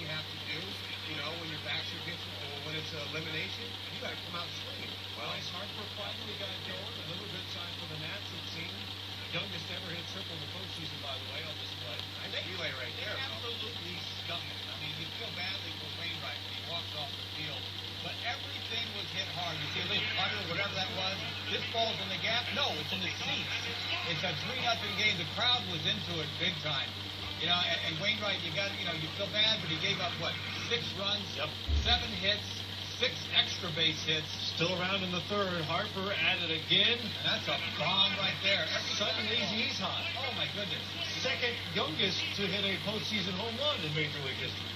you have to do, when your backs are against, or when it's elimination, you got to come out swinging. Well, Harper finally got going. A little good sign for the Nats, it seemed. Youngest ever hit triple in the postseason, by the way, on this play. I think relay right there, absolutely scuffed it. I mean, you feel badly for Wainwright when he walks off the field. But everything was hit hard. You see a little cutter or whatever that was. This ball's in the gap. No, it's in the seats. It's a 3-0 game. The crowd was into it big time. And Wainwright, you feel bad, but he gave up, 6 runs, 7 hits, 6 extra base hits. Still around in the third. Harper at it again. And that's a bomb right there. Suddenly he's hot. Oh, my goodness. Second youngest to hit a postseason home run in Major League history.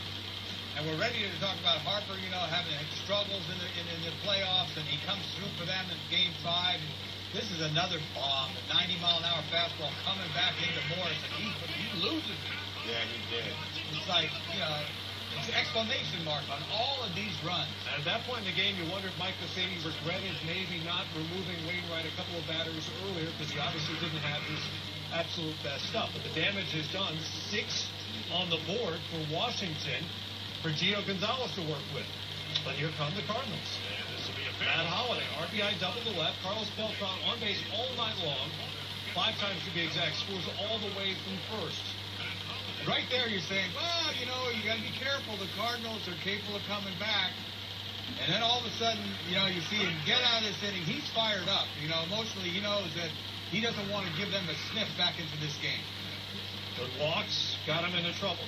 And we're ready to talk about Harper, having struggles in the playoffs, and he comes through for them in Game 5. And this is another bomb, a 90-mile-an-hour fastball coming back into Morris, and he loses it. Yeah, he did. It's like, it's an exclamation mark on all of these runs. At that point in the game, you wonder if Mike Matheny regretted maybe not removing Wainwright a couple of batters earlier, because he obviously didn't have his absolute best stuff. But the damage is done. 6 on the board for Washington, for Gio Gonzalez to work with. But here come the Cardinals. This will be a big Matt Holliday, RBI double to left. Carlos Beltran on base all night long. 5 times to be exact. Scores all the way from first. Right there, you're saying, well, you got to be careful. The Cardinals are capable of coming back. And then all of a sudden, you see him get out of this inning. He's fired up. Emotionally, he knows that he doesn't want to give them a sniff back into this game. The walks got him into trouble.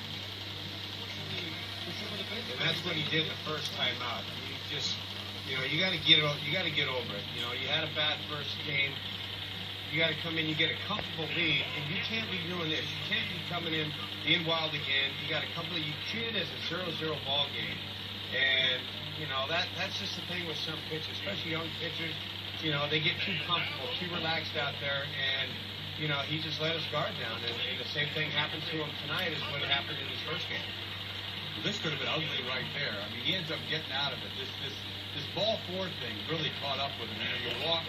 And that's what he did the first time out. He just, you got to get over it. You had a bad first game. You got to come in, you get a comfortable lead, and you can't be doing this. You can't be coming in, being wild again. You got you treat it as a 0-0 ball game. And, that's just the thing with some pitchers, especially young pitchers. They get too comfortable, too relaxed out there, and, he just let his guard down. And the same thing happened to him tonight as what happened in his first game. This could have been ugly right there. I mean, he ends up getting out of it. This ball 4 thing really caught up with him. You walk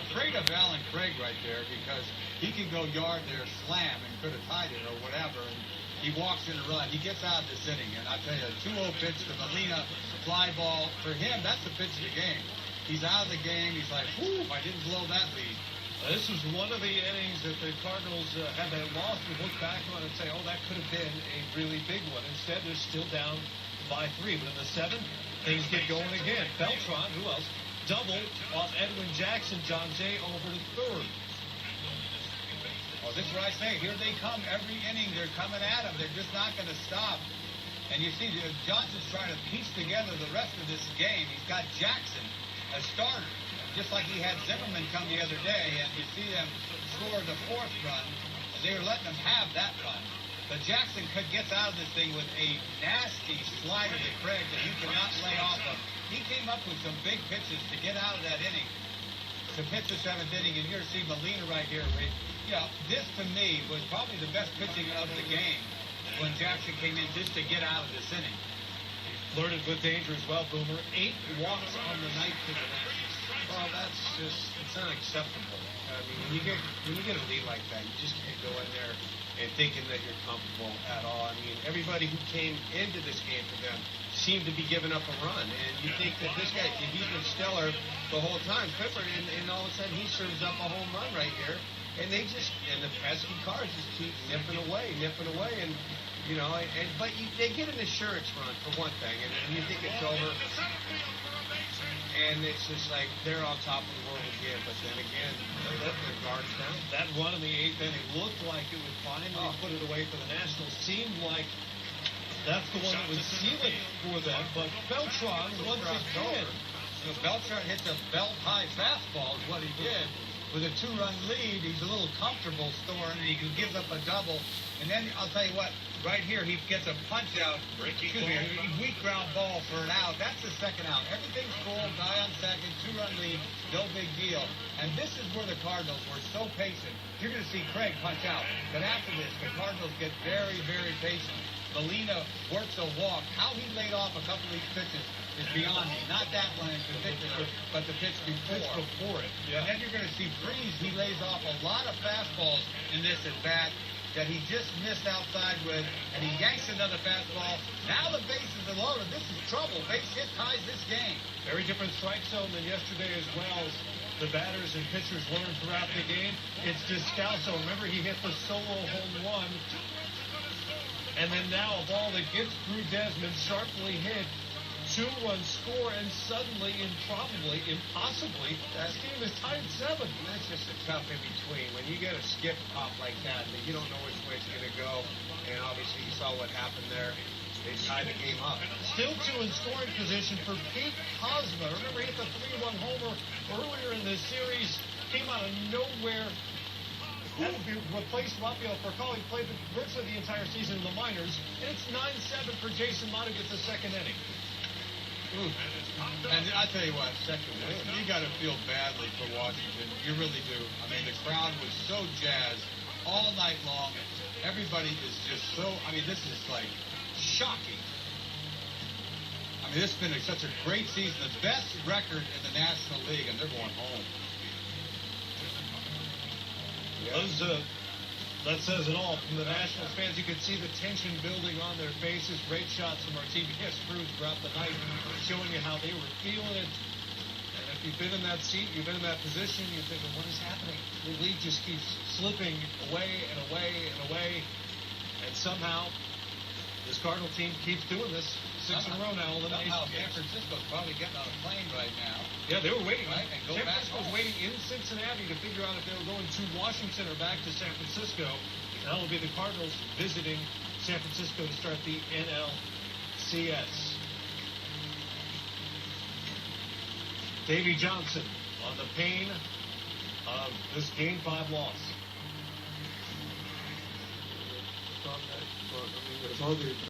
afraid of Alan Craig right there because he can go yard there, slam, and could have tied it or whatever. And he walks in a run. He gets out of this inning. And I tell you, a 2-0 pitch to Molina, fly ball. For him, that's the pitch of the game. He's out of the game. He's like, whoo, I didn't blow that lead. This was one of the innings that the Cardinals had that loss and look back on and say, oh, that could have been a really big one. Instead, they're still down by 3. But in the 7th, things get going again. Beltran, who else? Double off Edwin Jackson. John Jay over to third. Oh, this is what I say. Here they come. Every inning, they're coming at him. They're just not going to stop. And you see, Johnson's trying to piece together the rest of this game. He's got Jackson as starter, just like he had Zimmerman come the other day. And you see them score the 4th run. And they're letting them have that run. But Jackson gets out of this thing with a nasty slider to Craig that you cannot lay off of. He came up with some big pitches to get out of that inning, to pitch the 7th inning, and you're seeing Molina right here. This to me was probably the best pitching of the game when Jackson came in just to get out of this inning. Flirted with danger as well, Boomer. 8 walks on the night for the Nationals. Well, it's unacceptable. I mean, when you get a lead like that, you just can't go in there and thinking that you're comfortable at all. I mean, everybody who came into this game for them seemed to be giving up a run. And you think that this guy, he's been stellar the whole time. Clifford, and all of a sudden he serves up a home run right here. And the pesky Cards just keep nipping away. And, but they get an assurance run for one thing. And you think it's over. And it's just like they're on top of the world again. But then again, they let their guards down. That run in the 8th inning looked like it would finally put it away for the Nationals. Seemed like that's the one that would seal it for them. But Beltran once again. Beltran hits a belt-high fastball is what he did. With a 2-run lead, he's a little comfortable storing, and he gives up a double. And then, I'll tell you what, right here, he gets a punch-out, weak ground ball for an out. That's the 2nd out. Everything's cool, guy on 2nd, 2-run lead, no big deal. And this is where the Cardinals were so patient. You're going to see Craig punch out. But after this, the Cardinals get very, very patient. Molina works a walk. How he laid off a couple of these pitches is beyond me. Not that one in particular, but the pitch before it. Yeah. And then you're going to see Freeze. He lays off a lot of fastballs in this at bat that he just missed outside with, and he yanks another fastball. Now the bases are loaded. This is trouble. Base hit ties this game. Very different strike zone than yesterday as well. The batters and pitchers learned throughout the game. It's Descalso. Remember, he hit the solo home run. And then now a ball that gets through Desmond, sharply hit, 2-run score, and suddenly, impossibly, this game is tied 7. That's just a tough in-between. When you get a skip pop like that, you don't know which way it's going to go. And obviously you saw what happened there. They tied the game up. Still 2 in scoring position for Pete Kozma. Remember, he hit the 3-run homer earlier in this series. Came out of nowhere. That would be replaced Rafael Furcal. He played virtually the entire season in the minors. And it's 9-7 for Jason Motta gets the second inning. Ooh. And I tell you what, you got to feel badly for Washington. You really do. I mean, the crowd was so jazzed all night long. Everybody is just so, I mean, this is like shocking. I mean, this has been such a great season, the best record in the National League, and they're going home. Yeah. That says it all. From the Nationals fans, you could see the tension building on their faces. Great shots from our TBS crew throughout the night, showing you how they were feeling it. And if you've been in that seat, you've been in that position, you're thinking, what is happening? The league just keeps slipping away and away and away. And somehow, this Cardinal team keeps doing this. 6 in a row now. Somehow San Francisco's probably getting on a plane right now. Yeah, they were waiting. Right, and go San back Francisco was home. waiting in Cincinnati to figure out if they were going to Washington or back to San Francisco. Now will be the Cardinals visiting San Francisco to start the NLCS. Davey Johnson on the pain of this Game 5 loss.